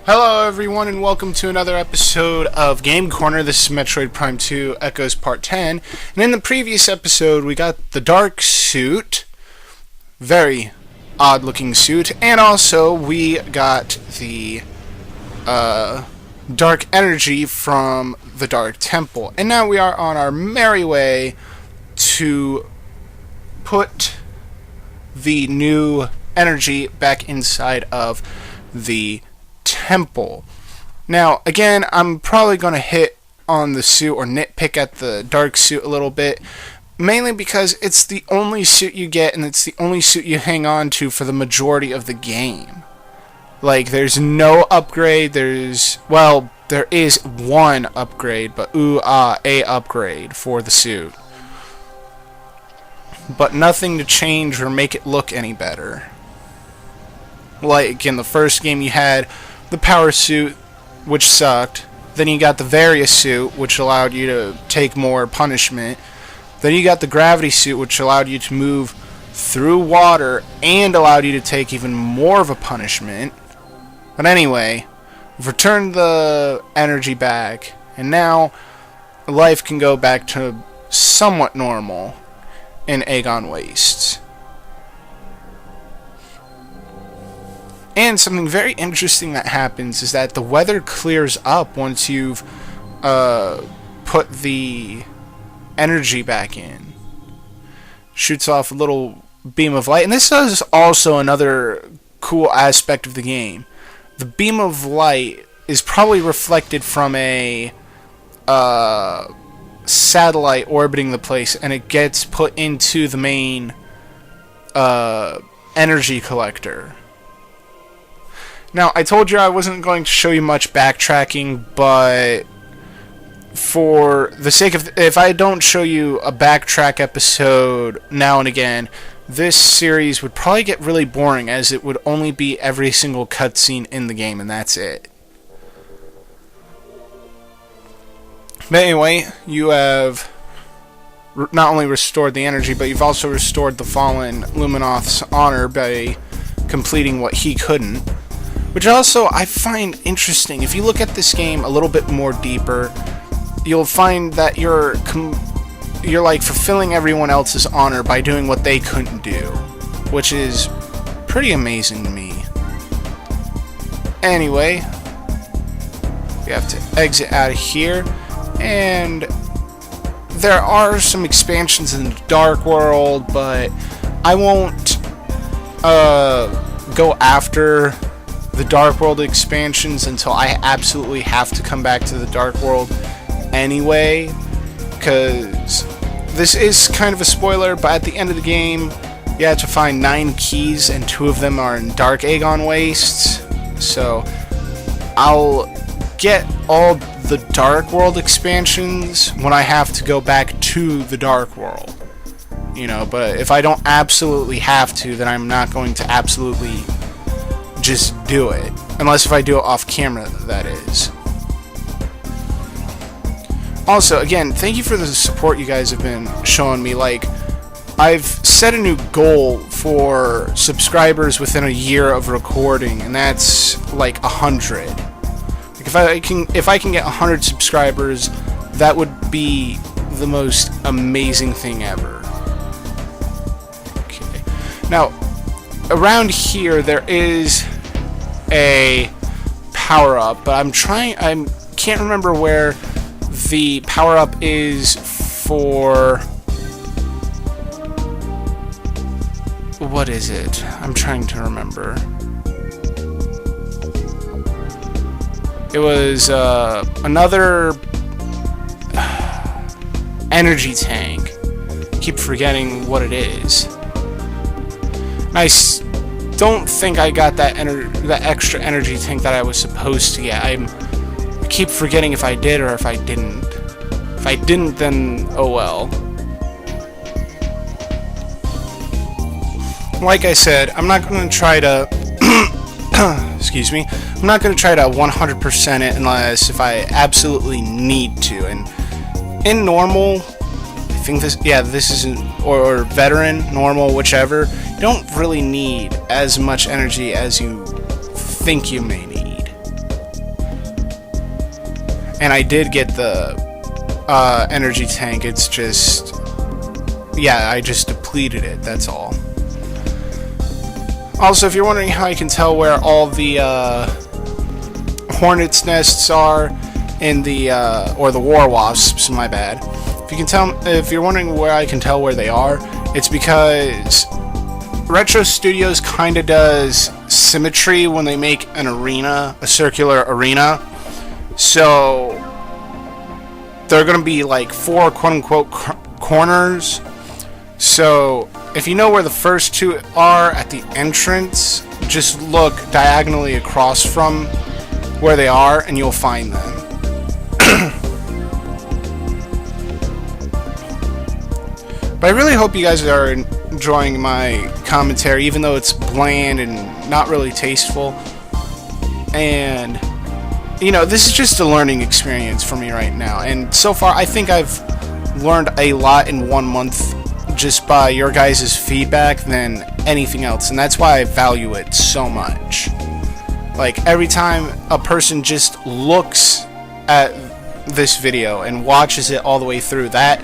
Hello everyone and welcome to another episode of Game Corner. This is Metroid Prime 2 Echoes Part 10. And in the previous episode we got the dark suit, very odd looking suit, and also we got the dark energy from the Dark Temple. And now we are on our merry way to put the new energy back inside of the temple. Now, again, I'm probably going to hit on the suit or nitpick at the dark suit a little bit, mainly because it's the only suit you get and it's the only suit you hang on to for the majority of the game. Like, there's no upgrade, there is one upgrade, but a upgrade for the suit. But nothing to change or make it look any better. Like, in the first game you had the power suit, which sucked. Then you got the various suit, which allowed you to take more punishment. Then you got the gravity suit, which allowed you to move through water and allowed you to take even more of a punishment. But anyway, we've returned the energy back, and now life can go back to somewhat normal in Agon Wastes. And something very interesting that happens is that the weather clears up once you've put the energy back in. Shoots off a little beam of light. And this is also another cool aspect of the game. The beam of light is probably reflected from a satellite orbiting the place, and it gets put into the main energy collector. Now, I told you I wasn't going to show you much backtracking, but for the sake of... if I don't show you a backtrack episode now and again, this series would probably get really boring, as it would only be every single cutscene in the game, and that's it. But anyway, you have not only restored the energy, but you've also restored the fallen Luminoth's honor by completing what he couldn't. Which also I find interesting. If you look at this game a little bit more deeper, you'll find that you're like fulfilling everyone else's honor by doing what they couldn't do, which is pretty amazing to me. Anyway, we have to exit out of here, and there are some expansions in the Dark World, but I won't go after the Dark World expansions until I absolutely have to come back to the Dark World anyway, because this is kind of a spoiler, but at the end of the game you have to find 9 keys and 2 of them are in Dark Agon Wastes. So I'll get all the Dark World expansions when I have to go back to the Dark World, you know. But if I don't absolutely have to, then I'm not going to absolutely just do it, unless if I do it off camera, that is. Also, again, thank you for the support you guys have been showing me. Like, I've set a new goal for subscribers within a year of recording, and that's like 100. Like, if I can get 100 subscribers, that would be the most amazing thing ever. Okay. Now, around here there is a power-up, but I can't remember where the power-up is for... what is it? I'm trying to remember. It was another energy tank. I keep forgetting what it is. I don't think I got that extra energy tank that I was supposed to get. I keep forgetting if I did or if I didn't. If I didn't, then oh well. Like I said, I'm not going to try to excuse me. I'm not going to try to 100% it unless if I absolutely need to. And in normal, I think this is or veteran, normal, whichever, you don't really need as much energy as you think you may need. and I did get the energy tank. It's just, yeah, I just depleted it, that's all. Also, if you're wondering how I can tell where all the hornets' nests are in the or the war wasps, my bad. If you're wondering where I can tell where they are, it's because Retro Studios kind of does symmetry when they make an arena, a circular arena. So they're going to be like 4 quote-unquote corners. So if you know where the first 2 are at the entrance, just look diagonally across from where they are and you'll find them. But I really hope you guys are enjoying my commentary, even though it's bland and not really tasteful. And, you know, this is just a learning experience for me right now. And so far, I think I've learned a lot in 1 month just by your guys' feedback than anything else. And that's why I value it so much. Like, every time a person just looks at this video and watches it all the way through, that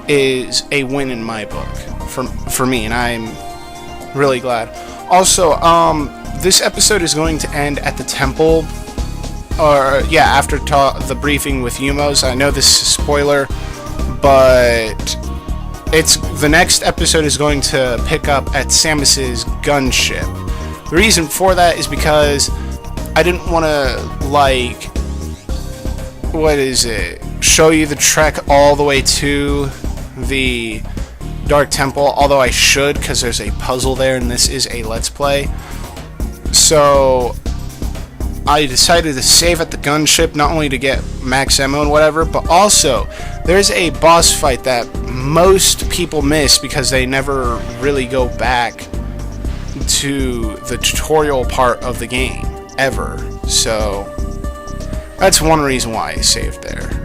is a win in my book for me, and I'm really glad. Also, this episode is going to end at the temple, or yeah, after the briefing with Yumos. I know this is a spoiler, but the next episode is going to pick up at Samus's gunship. The reason for that is because I didn't want to, like, show you the trek all the way to the Dark Temple, although I should, because there's a puzzle there and this is a Let's Play. So I decided to save at the gunship, not only to get max ammo and whatever, but also there's a boss fight that most people miss because they never really go back to the tutorial part of the game ever. So that's one reason why I saved there.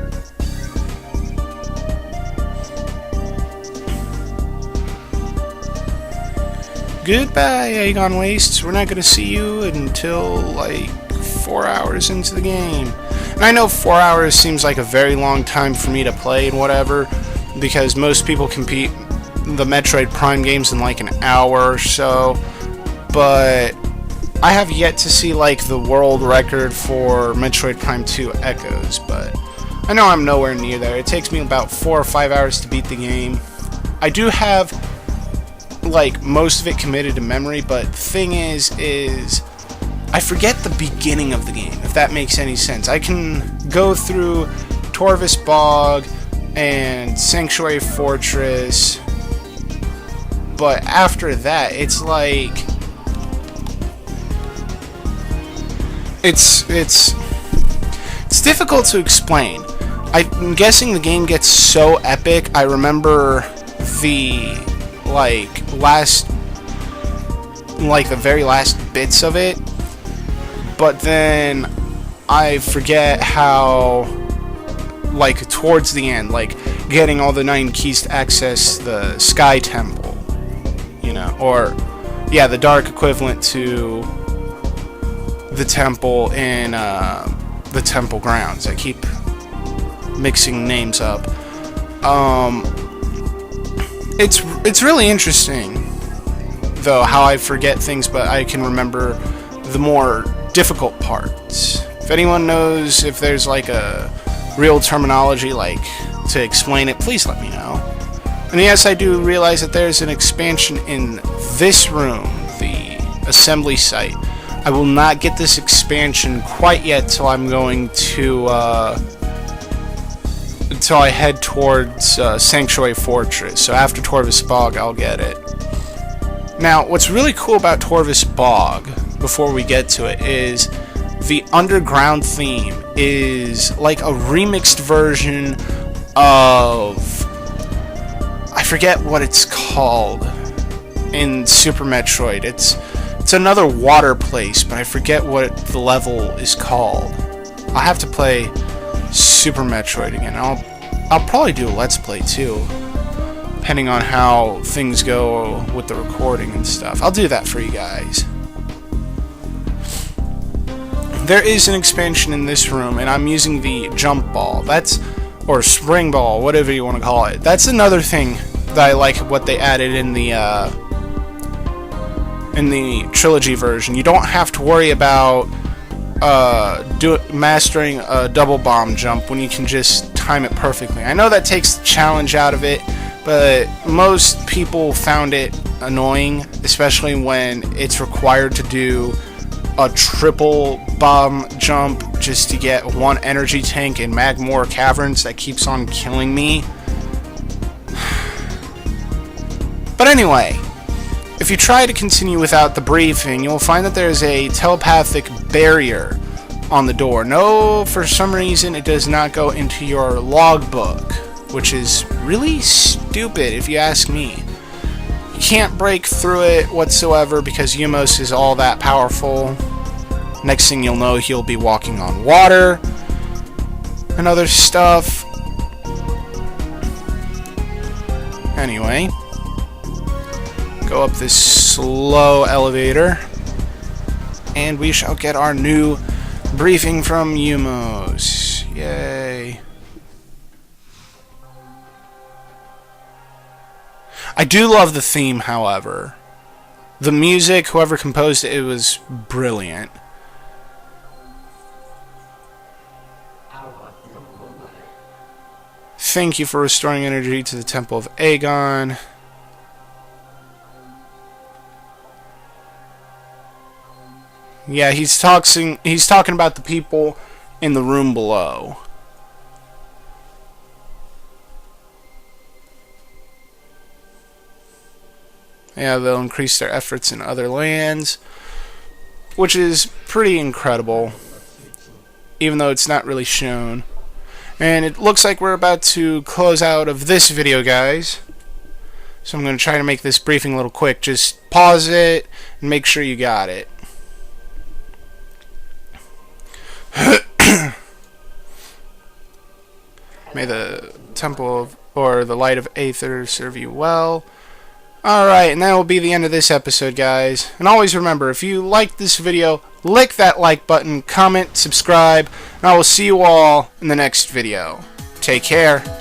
Goodbye, Aegon Wastes. We're not going to see you until like 4 hours into the game. And I know 4 hours seems like a very long time for me to play and whatever, because most people compete the Metroid Prime games in like an hour or so, but I have yet to see like the world record for Metroid Prime 2 Echoes, but I know I'm nowhere near there. It takes me about 4 or 5 hours to beat the game. I do have like most of it committed to memory, but the thing is I forget the beginning of the game, if that makes any sense. I can go through Torvis Bog and Sanctuary Fortress, but after that it's like it's difficult to explain. I'm guessing the game gets so epic. I remember the the very last bits of it, but then I forget how, like, towards the end, like getting all the 9 keys to access the Sky Temple, you know, or yeah, the dark equivalent to the temple in the temple grounds. I keep mixing names up. It's really interesting, though, how I forget things, but I can remember the more difficult parts. If anyone knows if there's like a real terminology like to explain it, please let me know. And yes, I do realize that there's an expansion in this room, the assembly site. I will not get this expansion quite yet till I'm going to until I head towards Sanctuary Fortress. So after Torvis Bog, I'll get it. Now, what's really cool about Torvis Bog, before we get to it, is the underground theme is like a remixed version of, I forget what it's called in Super Metroid. It's another water place, but I forget what the level is called. I'll have to play Super Metroid again. I'll probably do a Let's Play too, depending on how things go with the recording and stuff. I'll do that for you guys. there is an expansion in this room, and I'm using the jump ball. Or spring ball, whatever you want to call it. That's another thing that I like what they added in the trilogy version. You don't have to worry about mastering a double bomb jump when you can just time it perfectly. I know that takes the challenge out of it, but most people found it annoying, especially when it's required to do a triple bomb jump just to get one energy tank in Magmoor Caverns that keeps on killing me. But anyway, if you try to continue without the briefing, you'll find that there's a telepathic barrier on the door. No, for some reason it does not go into your logbook, which is really stupid if you ask me. You can't break through it whatsoever because Yumos is all that powerful. Next thing you'll know, he'll be walking on water and other stuff. Anyway, go up this slow elevator, and we shall get our new briefing from Yumos. Yay. I do love the theme, however. The music, whoever composed it, it was brilliant. Thank you for restoring energy to the Temple of Aegon. Yeah, he's talking about the people in the room below. Yeah, they'll increase their efforts in other lands, which is pretty incredible, even though it's not really shown. And it looks like we're about to close out of this video, guys. So I'm going to try to make this briefing a little quick. Just pause it and make sure you got it. May the temple of, or the light of Aether serve you well. Alright, and that will be the end of this episode, guys. And always remember, if you liked this video, click that like button, comment, subscribe, and I will see you all in the next video. Take care.